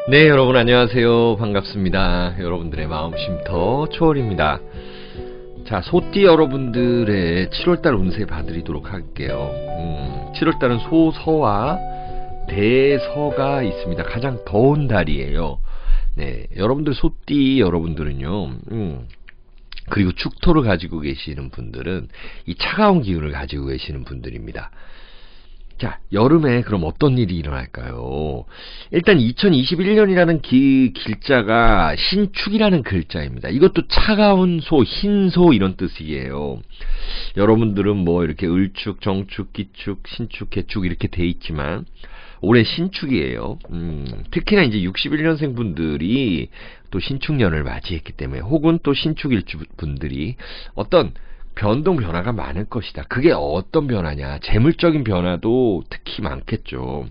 네, 여러분 안녕하세요. 반갑습니다. 여러분들의 마음 쉼터 초월입니다. 자, 소띠 여러분들의 7월달 운세 봐드리도록 할게요. 7월달은 소서와 대서가 있습니다. 가장 더운 달이에요. 네, 여러분들 소띠 여러분들은요, 그리고 축토를 가지고 계시는 분들은 이 차가운 기운을 가지고 계시는 분들입니다. 자, 여름에 그럼 어떤 일이 일어날까요? 일단 2021년이라는 길자가 신축이라는 글자입니다. 이것도 차가운 소, 흰소 이런 뜻이에요. 여러분들은 뭐 이렇게 을축, 정축, 기축, 신축, 개축 이렇게 돼 있지만 올해 신축이에요. 특히나 이제 61년생 분들이 또 신축년을 맞이했기 때문에 혹은 또 신축일 분들이 어떤 변동 변화가 많을 것이다. 그게 어떤 변화냐? 재물적인 변화도 특히 많겠죠.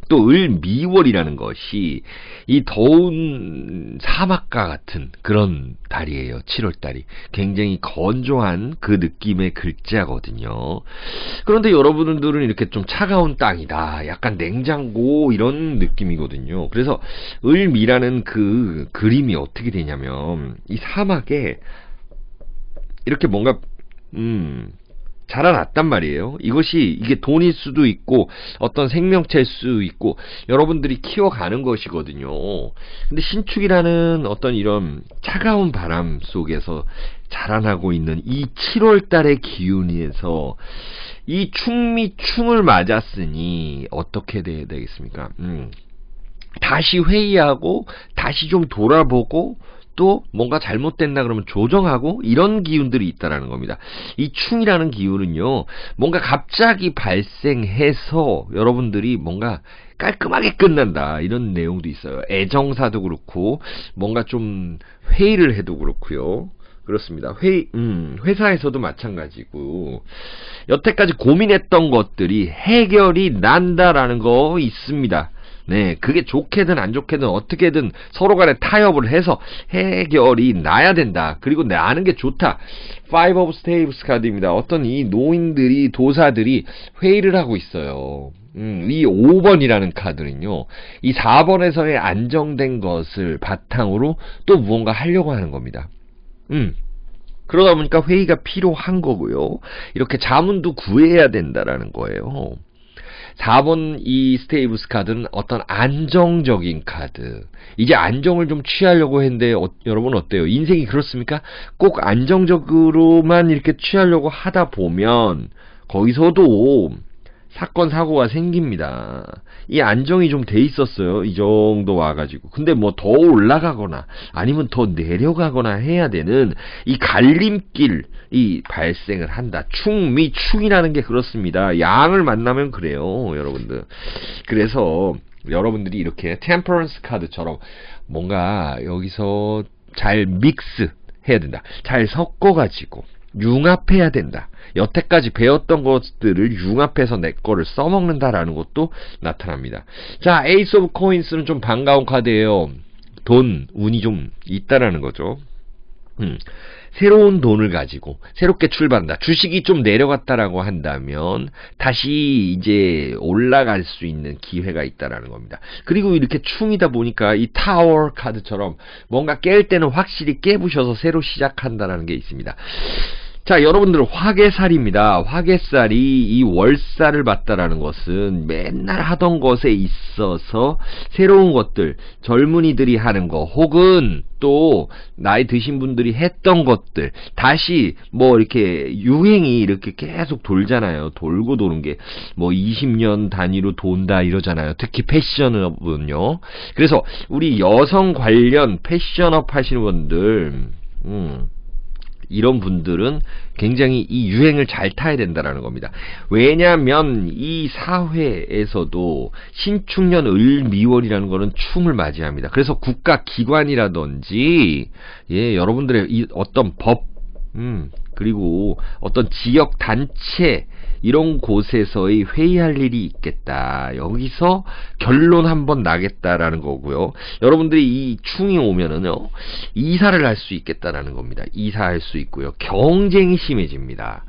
또 을미월이라는 것이 이 더운 사막과 같은 그런 달이에요. 7월달이 굉장히 건조한 그 느낌의 글자거든요. 그런데 여러분들은 이렇게 좀 차가운 땅이다, 약간 냉장고 이런 느낌이거든요. 그래서 을미라는 그 그림이 어떻게 되냐면 이 사막에 이렇게 뭔가 자라났단 말이에요. 이게 돈일 수도 있고 어떤 생명체일 수도 있고 여러분들이 키워가는 것이거든요. 근데 신축이라는 어떤 이런 차가운 바람 속에서 자라나고 있는 이 7월달의 기운에서 이 충미충을 맞았으니 어떻게 돼야 되겠습니까? 다시 회의하고 다시 좀 돌아보고 또 뭔가 잘못됐나 그러면 조정하고 이런 기운들이 있다라는 겁니다. 이 충이라는 기운은요, 뭔가 갑자기 발생해서 여러분들이 뭔가 깔끔하게 끝난다 이런 내용도 있어요. 애정사도 그렇고 뭔가 좀 회의를 해도 그렇고요. 그렇습니다. 회사에서도 마찬가지고 여태까지 고민했던 것들이 해결이 난다라는 거 있습니다. 네, 그게 좋게든 안 좋게든 어떻게든 서로 간에 타협을 해서 해결이 나야 된다. 그리고 나는 게 좋다. Five of Staves 카드입니다. 어떤 이 노인들이, 도사들이 회의를 하고 있어요. 이 5번이라는 카드는요, 이 4번에서의 안정된 것을 바탕으로 또 무언가 하려고 하는 겁니다. 그러다 보니까 회의가 필요한 거고요. 이렇게 자문도 구해야 된다라는 거예요. 4번 이 스테이브스 카드는 어떤 안정적인 카드. 이제 안정을 좀 취하려고 했는데 여러분 어때요? 인생이 그렇습니까? 꼭 안정적으로만 이렇게 취하려고 하다 보면 거기서도 사건 사고가 생깁니다. 이 안정이 좀 돼 있었어요. 이 정도 와가지고. 근데 뭐 더 올라가거나 아니면 더 내려가거나 해야 되는 이 갈림길이 발생을 한다. 충미충이라는 게 그렇습니다. 양을 만나면 그래요, 여러분들. 그래서 여러분들이 이렇게 템퍼런스 카드처럼 뭔가 여기서 잘 믹스 해야 된다. 잘 섞어가지고 융합해야 된다. 여태까지 배웠던 것들을 융합해서 내 거를 써먹는다라는 것도 나타납니다. 자, 에이스 오브 코인스는 좀 반가운 카드예요. 돈, 운이 좀 있다라는 거죠. 새로운 돈을 가지고 새롭게 출발한다. 주식이 좀 내려갔다라고 한다면 다시 이제 올라갈 수 있는 기회가 있다라는 겁니다. 그리고 이렇게 충이다 보니까 이 타워 카드처럼 뭔가 깰 때는 확실히 깨부셔서 새로 시작한다라는 게 있습니다. 자, 여러분들 화개살입니다. 화개살이 이 월살을 받다라는 것은 맨날 하던 것에 있어서 새로운 것들, 젊은이들이 하는 거 혹은 또 나이 드신 분들이 했던 것들 다시 뭐 이렇게 유행이 이렇게 계속 돌잖아요. 돌고 도는 게 뭐 20년 단위로 돈다 이러잖아요. 특히 패션업은요. 그래서 우리 여성 관련 패션업 하시는 분들 이런 분들은 굉장히 이 유행을 잘 타야 된다라는 겁니다. 왜냐하면 이 사회에서도 신축년 을미월이라는 거는 충을 맞이합니다. 그래서 국가 기관이라든지 여러분들의 이 어떤 법 그리고 어떤 지역 단체 이런 곳에서의 회의할 일이 있겠다. 여기서 결론 한번 나겠다라는 거고요. 여러분들이 이 충이 오면은요, 이사를 할 수 있겠다라는 겁니다. 이사할 수 있고요. 경쟁이 심해집니다.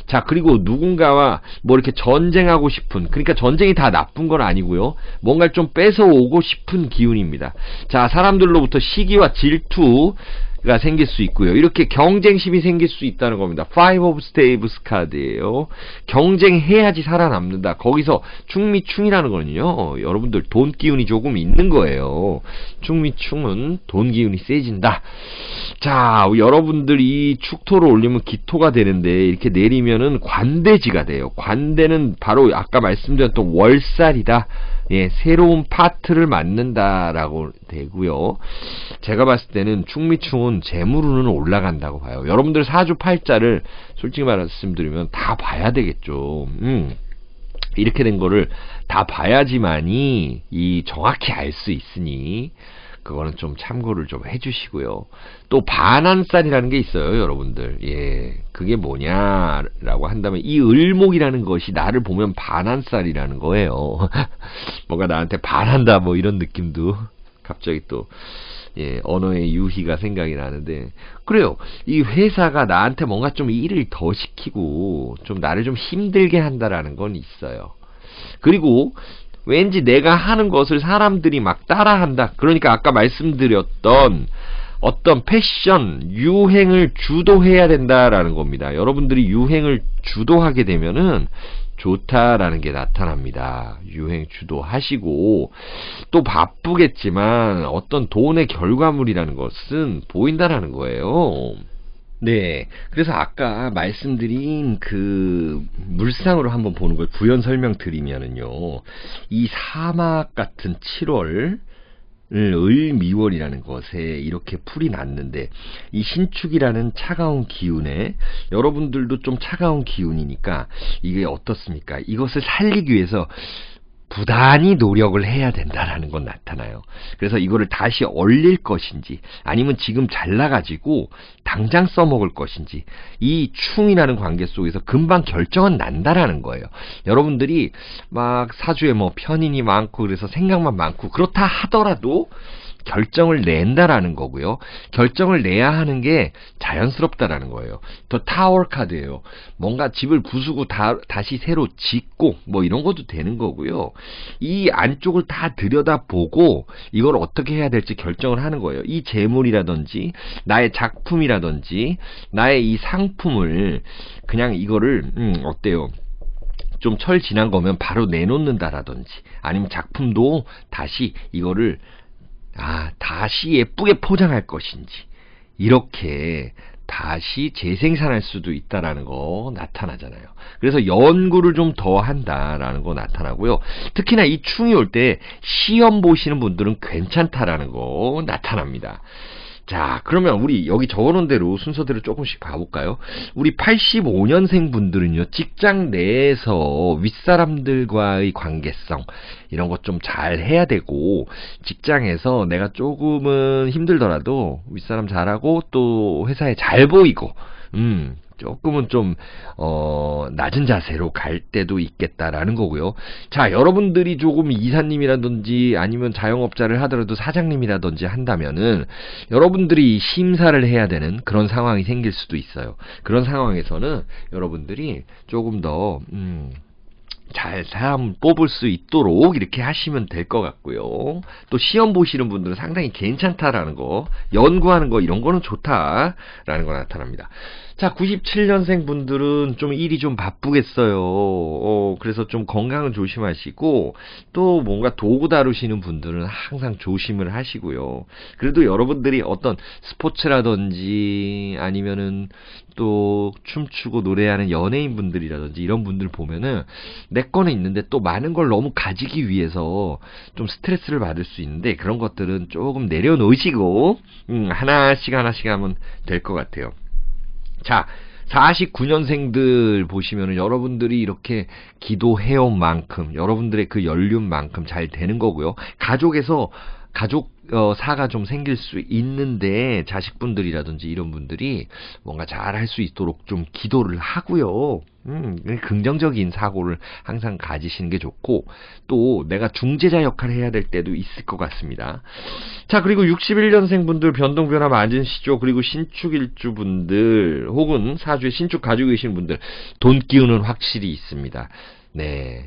자, 그리고 누군가와 뭐 이렇게 전쟁하고 싶은, 그러니까 전쟁이 다 나쁜 건 아니고요. 뭔가를 좀 뺏어오고 싶은 기운입니다. 자, 사람들로부터 시기와 질투가 생길 수 있고요. 이렇게 경쟁심이 생길 수 있다는 겁니다. Five of Staves 카드예요. 경쟁해야지 살아남는다. 거기서 충미충이라는 거는요, 여러분들 돈 기운이 조금 있는 거예요. 충미충은 돈 기운이 세진다. 자, 여러분들이 축토를 올리면 기토가 되는데 이렇게 내리면은 관대지가 돼요. 관대는 바로 아까 말씀드렸던 월살이다. 예, 새로운 파트를 맡는다라고 되고요. 제가 봤을 때는 충미충은 재물운은 올라간다고 봐요. 여러분들 사주팔자를 솔직히 말씀드리면 다 봐야 되겠죠. 이렇게 된 거를 다 봐야지만이 이 정확히 알 수 있으니 그거는 좀 참고를 좀 해주시고요. 또 반한살이라는 게 있어요, 여러분들. 예, 그게 뭐냐라고 한다면 이 을목이라는 것이 나를 보면 반한살이라는 거예요. 뭔가 나한테 반한다 뭐 이런 느낌도 갑자기 또 예, 언어의 유희가 생각이 나는데 그래요. 이 회사가 나한테 뭔가 좀 일을 더 시키고 좀 나를 좀 힘들게 한다라는 건 있어요. 그리고 왠지 내가 하는 것을 사람들이 막 따라한다. 그러니까 아까 말씀드렸던 어떤 패션, 유행을 주도해야 된다라는 겁니다. 여러분들이 유행을 주도하게 되면은 좋다라는 게 나타납니다. 유행 주도하시고 또 바쁘겠지만 어떤 돈의 결과물이라는 것은 보인다라는 거예요. 네. 그래서 아까 말씀드린 그 물상으로 한번 보는 걸 부연 설명드리면은요. 이 사막 같은 7월 을미월이라는 것에 이렇게 풀이 났는데 이 신축이라는 차가운 기운에 여러분들도 좀 차가운 기운이니까 이게 어떻습니까? 이것을 살리기 위해서 부단히 노력을 해야 된다라는 건 나타나요. 그래서 이거를 다시 얼릴 것인지 아니면 지금 잘나가지고 당장 써먹을 것인지 이 충이라는 관계 속에서 금방 결정은 난다라는 거예요. 여러분들이 막 사주에 뭐 편인이 많고 그래서 생각만 많고 그렇다 하더라도 결정을 낸다라는 거고요. 결정을 내야 하는 게 자연스럽다라는 거예요. 더 타워 카드예요. 뭔가 집을 부수고 다시 새로 짓고 뭐 이런 것도 되는 거고요. 이 안쪽을 다 들여다보고 이걸 어떻게 해야 될지 결정을 하는 거예요. 이 재물이라든지 나의 작품이라든지 나의 이 상품을 그냥 이거를 어때요? 좀 철 지난 거면 바로 내놓는다라든지 아니면 작품도 다시 이거를 다시 예쁘게 포장할 것인지 이렇게 다시 재생산할 수도 있다라는 거 나타나잖아요. 그래서 연구를 좀 더 한다라는 거 나타나고요. 특히나 이 충이 올 때 시험 보시는 분들은 괜찮다라는 거 나타납니다. 자, 그러면 우리 여기 적어놓은 대로 순서대로 조금씩 가볼까요? 우리 85년생 분들은요, 직장 내에서 윗사람들과의 관계성, 이런 것 좀 잘 해야 되고, 직장에서 내가 조금은 힘들더라도 윗사람 잘하고, 또 회사에 잘 보이고, 조금은 좀 낮은 자세로 갈 때도 있겠다라는 거고요. 자, 여러분들이 조금 이사님이라든지 아니면 자영업자를 하더라도 사장님이라든지 한다면은 여러분들이 심사를 해야 되는 그런 상황이 생길 수도 있어요. 그런 상황에서는 여러분들이 조금 더 잘 사람 뽑을 수 있도록 이렇게 하시면 될 것 같고요. 또 시험 보시는 분들은 상당히 괜찮다라는 거, 연구하는 거 이런 거는 좋다라는 거 나타납니다. 자, 97년생 분들은 좀 일이 좀 바쁘겠어요. 그래서 좀 건강은 조심하시고 또 뭔가 도구 다루시는 분들은 항상 조심을 하시고요. 그래도 여러분들이 어떤 스포츠라든지 아니면은 또 춤추고 노래하는 연예인 분들이라든지 이런 분들 보면은 내 거는 있는데 또 많은 걸 너무 가지기 위해서 좀 스트레스를 받을 수 있는데 그런 것들은 조금 내려놓으시고 하나씩 하면 될 것 같아요. 자, 49년생들 보시면은 여러분들이 이렇게 기도해온 만큼 여러분들의 그 연륜만큼 잘 되는 거고요. 가족에서 가족 사가 좀 생길 수 있는데 자식분들이라든지 이런 분들이 뭔가 잘 할 수 있도록 좀 기도를 하고요. 긍정적인 사고를 항상 가지시는 게 좋고, 또 내가 중재자 역할을 해야 될 때도 있을 것 같습니다. 자, 그리고 61년생 분들 변동변화 맞으시죠? 그리고 신축일주 분들 혹은 사주에 신축 가지고 계신 분들 돈 기운은 확실히 있습니다. 네.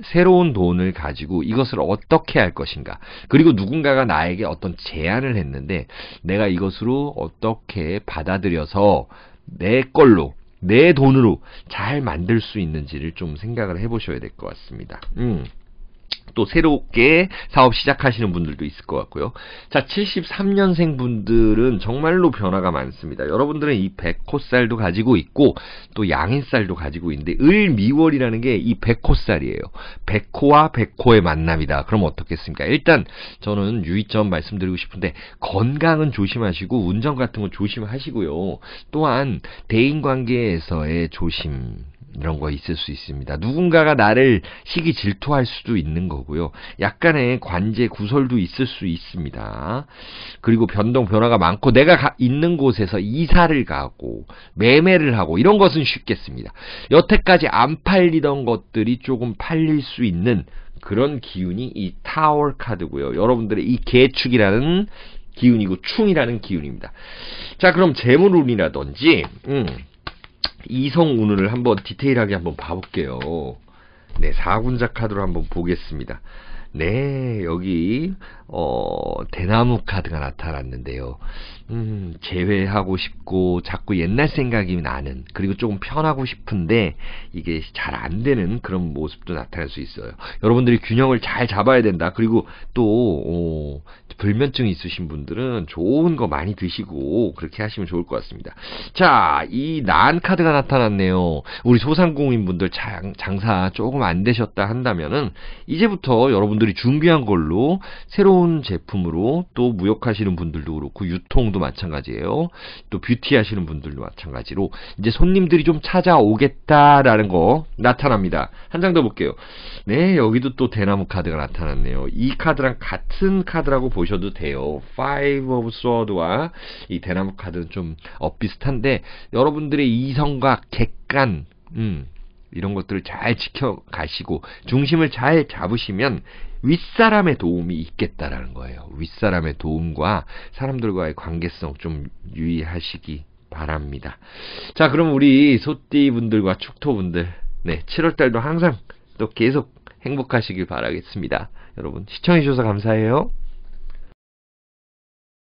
새로운 돈을 가지고 이것을 어떻게 할 것인가. 그리고 누군가가 나에게 어떤 제안을 했는데 내가 이것으로 어떻게 받아들여서 내 걸로, 내 돈으로 잘 만들 수 있는지를 좀 생각을 해보셔야 될 것 같습니다. 또 새롭게 사업 시작하시는 분들도 있을 것 같고요. 자, 73년생 분들은 정말로 변화가 많습니다. 여러분들은 이 백호살도 가지고 있고 또 양인살도 가지고 있는데 을미월이라는 게 이 백호살이에요. 백호와 백호의 만남이다. 그럼 어떻겠습니까? 일단 저는 유의점 말씀드리고 싶은데 건강은 조심하시고 운전 같은 거 조심하시고요. 또한 대인관계에서의 조심, 이런 거 있을 수 있습니다. 누군가가 나를 시기 질투할 수도 있는 거고요. 약간의 관제 구설도 있을 수 있습니다. 그리고 변화가 많고 내가 있는 곳에서 이사를 가고 매매를 하고 이런 것은 쉽겠습니다. 여태까지 안 팔리던 것들이 조금 팔릴 수 있는 그런 기운이 이 타워 카드고요. 여러분들의 이 개축이라는 기운이고 충이라는 기운입니다. 자, 그럼 재물운이라든지 이성운을 한번 디테일하게 한번 봐볼게요. 네, 4군자 카드로 한번 보겠습니다. 네, 여기 대나무 카드가 나타났는데요. 재회하고 싶고 자꾸 옛날 생각이 나는, 그리고 조금 편하고 싶은데 이게 잘 안 되는 그런 모습도 나타날 수 있어요. 여러분들이 균형을 잘 잡아야 된다. 그리고 또 불면증이 있으신 분들은 좋은 거 많이 드시고 그렇게 하시면 좋을 것 같습니다. 자, 이 난 카드가 나타났네요. 우리 소상공인 분들 장사 조금 안 되셨다 한다면은 이제부터 여러분들이 준비한 걸로 새로운 제품으로, 또 무역하시는 분들도 그렇고 유통도 마찬가지예요. 또 뷰티 하시는 분들도 마찬가지로 이제 손님들이 좀 찾아오겠다라는 거 나타납니다. 한 장 더 볼게요. 네, 여기도 또 대나무 카드가 나타났네요. 이 카드랑 같은 카드라고 보셔도 돼요. Five of Swords와 이 대나무 카드는 좀 비슷한데 여러분들의 이성과 객관, 이런 것들을 잘 지켜가시고 중심을 잘 잡으시면 윗사람의 도움이 있겠다라는 거예요. 윗사람의 도움과 사람들과의 관계성 좀 유의하시기 바랍니다. 자, 그럼 우리 소띠분들과 축토분들, 네, 7월달도 항상 또 계속 행복하시길 바라겠습니다. 여러분 시청해주셔서 감사해요.